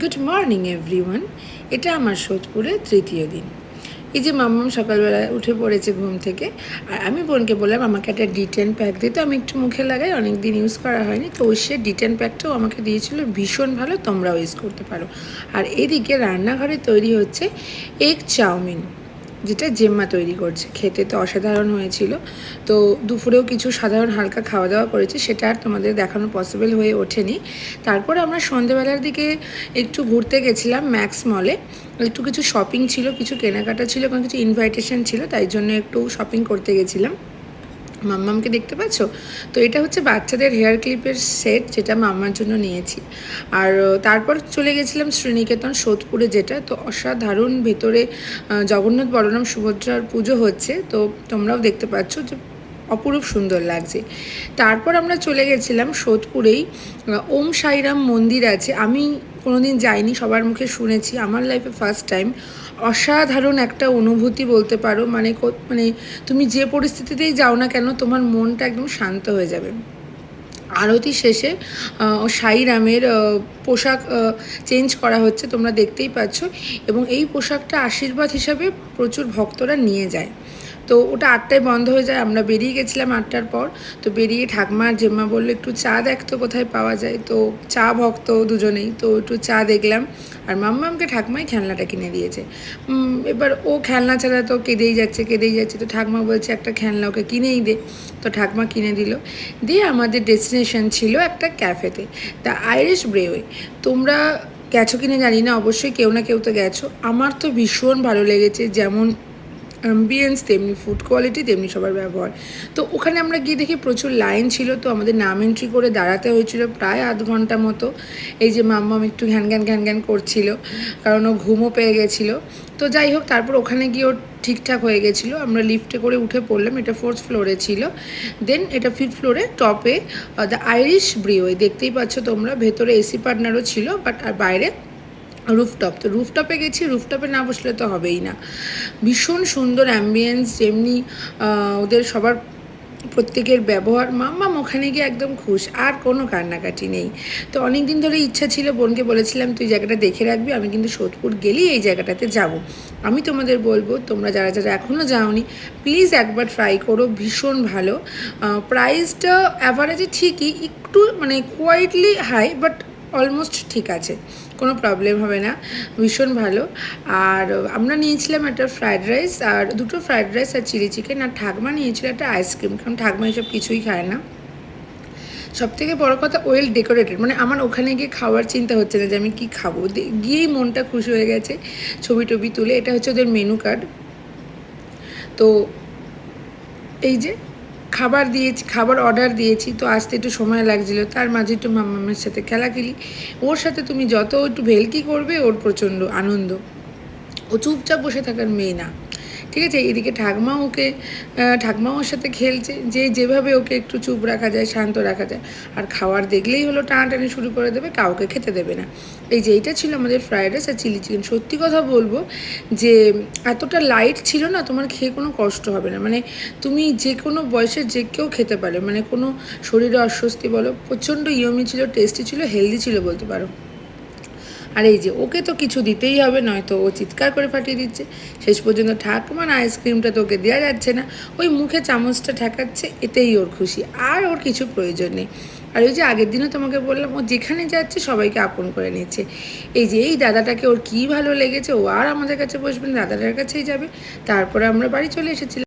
Good morning everyone. এটা আমার সোদপুরের তৃতীয় দিন। এই যে মাম্মাম সকালবেলায় উঠে পড়েছে ঘুম থেকে, আর আমি বোনকে বললাম আমাকে একটা D10 প্যাক দিতে, আমি একটু মুখে লাগাই, অনেক দিন ইউজ করা হয়নি। তো সে D10 প্যাকটাও আমাকে দিয়েছিল, ভীষণ ভালো, তোমরাও ইউজ করতে পারো। আর এদিকে রান্নাঘরে তৈরি হচ্ছে এগ চাউমিন, যেটা জেম্মা তৈরি করছে। খেতে তো অসাধারণ হয়েছিল। তো দুপুরেও কিছু সাধারণ হালকা খাওয়া দাওয়া করেছি, সেটা আর তোমাদের দেখানো পসিবল হয়ে ওঠেনি। তারপর আমরা সন্ধেবেলার দিকে একটু ঘুরতে গেছিলাম ম্যাক্স মলে। একটু কিছু শপিং ছিল, কিছু কেনাকাটা ছিল, কারণ কিছু ইনভাইটেশন ছিল, তাই জন্য একটু শপিং করতে গেছিলাম। মাম্মামকে দেখতে পাচ্ছ? তো এটা হচ্ছে বাচ্চাদের হেয়ার ক্লিপের সেট, যেটা মাম্মার জন্য নিয়েছি। আর তারপর চলে গেছিলাম শ্রীনিকেতন সোদপুরে, যেটা তো অসাধারণ। ভেতরে জগন্নাথ বলরাম সুভদ্রার পুজো হচ্ছে, তো তোমরাও দেখতে পাচ্ছ যে অপরূপ সুন্দর লাগছে। তারপর আমরা চলে গেছিলাম সোদপুরেই ওম সাইরাম মন্দির আছে, আমি কোনোদিন যাইনি, সবার মুখে শুনেছি, আমার লাইফে ফার্স্ট টাইম। অসাধারণ একটা অনুভূতি বলতে পারো, মানে তুমি যে পরিস্থিতিতেই যাও না কেন, তোমার মনটা একদম শান্ত হয়ে যাবে। আরতি শেষে সাইরামের পোশাক চেঞ্জ করা হচ্ছে, তোমরা দেখতেই পাচ্ছ, এবং এই পোশাকটা আশীর্বাদ হিসাবে প্রচুর ভক্তরা নিয়ে যায়। তো ওটা 8টায় বন্ধ হয়ে যায়, আমরা বেরিয়ে গেছিলাম 8টার পর। তো বেরিয়ে ঠাকমা আর জেম্মা বললো একটু চা দেখতো কোথায় পাওয়া যায়, তো চা ভক্ত দুজনেই, তো একটু চা দেখলাম। আর মাম্মামকে ঠাকমাই খেলনাটা কিনে দিয়েছে। এবার ও খেলনা ছাড়া তো কেঁদেই যাচ্ছে, তো ঠাকমা বলছে একটা খেলনা ওকে কিনেই দে। তো ঠাকমা কিনে দিল। দিয়ে আমাদের ডেস্টিনেশন ছিল একটা ক্যাফেতে, দ্য আইরিশ ব্রেওয়ে। তোমরা গেছো কিনা জানি না, অবশ্যই কেউ না কেউ তো গেছো। আমার তো ভীষণ ভালো লেগেছে, যেমন অ্যাম্বিয়েন্স তেমনি ফুড কোয়ালিটি তেমনি সবার ব্যবহার। তো ওখানে আমরা গিয়ে দেখি প্রচুর লাইন ছিল, তো আমাদের নাম এন্ট্রি করে দাঁড়াতে হয়েছিল প্রায় আধ ঘন্টা মতো। এই যে মাম্মাম একটু ঘ্যান ঘ্যান করছিল, কারণ ও ঘুমও পেয়ে গেছিলো। তো যাই হোক, তারপর ওখানে গিয়ে ওর ঠিকঠাক হয়ে গেছিলো। আমরা লিফটে করে উঠে পড়লাম, এটা 4th ফ্লোরে ছিল। দেন এটা 5th ফ্লোরে টপে দ্য আইরিশ ব্রিওয়ে, দেখতেই পাচ্ছ তোমরা। ভেতরে এসি পার্টনারও ছিল, বাট আর বাইরে রুফটপ। তো রুফটপে গেছি, রুফটপে না বসলে তো হবেই না। ভীষণ সুন্দর অ্যাম্বিয়েন্স, যেমনি ওদের সবার প্রত্যেকের ব্যবহার। মাম্মাম ওখানে গিয়ে একদম খুশ, আর কোনো কান্নাকাটি নেই। তো অনেক দিন ধরে ইচ্ছা ছিল, বোনকে বলেছিলাম তুই জায়গাটা দেখে রাখবি, আমি কিন্তু সোদপুর গেলেই এই জায়গাটাতে যাব। আমি তোমাদের বলবো, তোমরা যারা যারা এখনও যাওনি, প্লিজ একবার ট্রাই করো, ভীষণ ভালো। প্রাইসটা অ্যাভারেজে ঠিকই, একটু মানে কোয়াইটলি হাই, বাট অলমোস্ট ঠিক আছে, কোনো প্রবলেম হবে না, ভীষণ ভালো। আর আমরা নিয়েছিলাম একটা ফ্রায়েড রাইস, আর দুটো ফ্রায়েড রাইস আর চিলি চিকেন, আর ঠাকমা নিয়েছিল একটা আইসক্রিম, কারণ ঠাকমা এসব কিছুই খায় না। সবথেকে বড় কথা, ওয়েল ডেকোরেটেড, মানে আমার ওখানে গিয়ে খাওয়ার চিন্তা হচ্ছে না যে আমি কী খাবো, গিয়েই মনটা খুশি হয়ে গেছে। ছবি টবি তুলে, এটা হচ্ছে ওদের মেনু কার্ড। তো এই যে খাবার অর্ডার দিয়েছি, তো আসতে একটু সময় লাগছিলো, তার মাঝে একটু মাম্মামের সাথে খেলাখেলি। ওর সাথে তুমি যত একটু ভেলকি করবে, ওর প্রচণ্ড আনন্দ। ও চুপচাপ বসে থাকার মেয়ে না, ঠিক আছে। এদিকে ঠাকমাও ওর সাথে খেলছে, যে যেভাবে ওকে একটু চুপ রাখা যায়, শান্ত রাখা যায়। আর খাওয়ার দেখলেই হলো টানাটানি শুরু করে দেবে, কাউকে খেতে দেবে না। এই যে এইটা ছিল আমাদের ফ্রায়েড রাইস আর চিলি চিকেন। সত্যি কথা বলবো যে এতটা লাইট ছিল না, তোমার খেয়ে কোনো কষ্ট হবে না, মানে তুমি যে কোনো বয়সের যে কেউ খেতে পারে, মানে কোনো শরীরে অস্বস্তি বলো, প্রচণ্ড ইয়মি ছিল, টেস্টি ছিল, হেলদি ছিল বলতে পারো। আর এই যে ওকে তো কিছু দিতেই হবে, নয়তো ও চিৎকার করে ফাটিয়ে দিচ্ছে। শেষ পর্যন্ত ঠাকুমার আইসক্রিমটা তো ওকে দেওয়া যাচ্ছে না, ওই মুখে চামচটা ঠেকাচ্ছে, এতেই ওর খুশি, আর ওর কিছু প্রয়োজন নেই। আর ওই যে আগের দিনও তোমাকে বললাম, ও যেখানে যাচ্ছে সবাইকে আপন করে নিচ্ছে। এই যে এই দাদাটাকে ওর কী ভালো লেগেছে, ও আর আমাদের কাছে বসবে না, দাদাটার কাছেই যাবে। তারপরে আমরা বাড়ি চলে এসেছিলাম।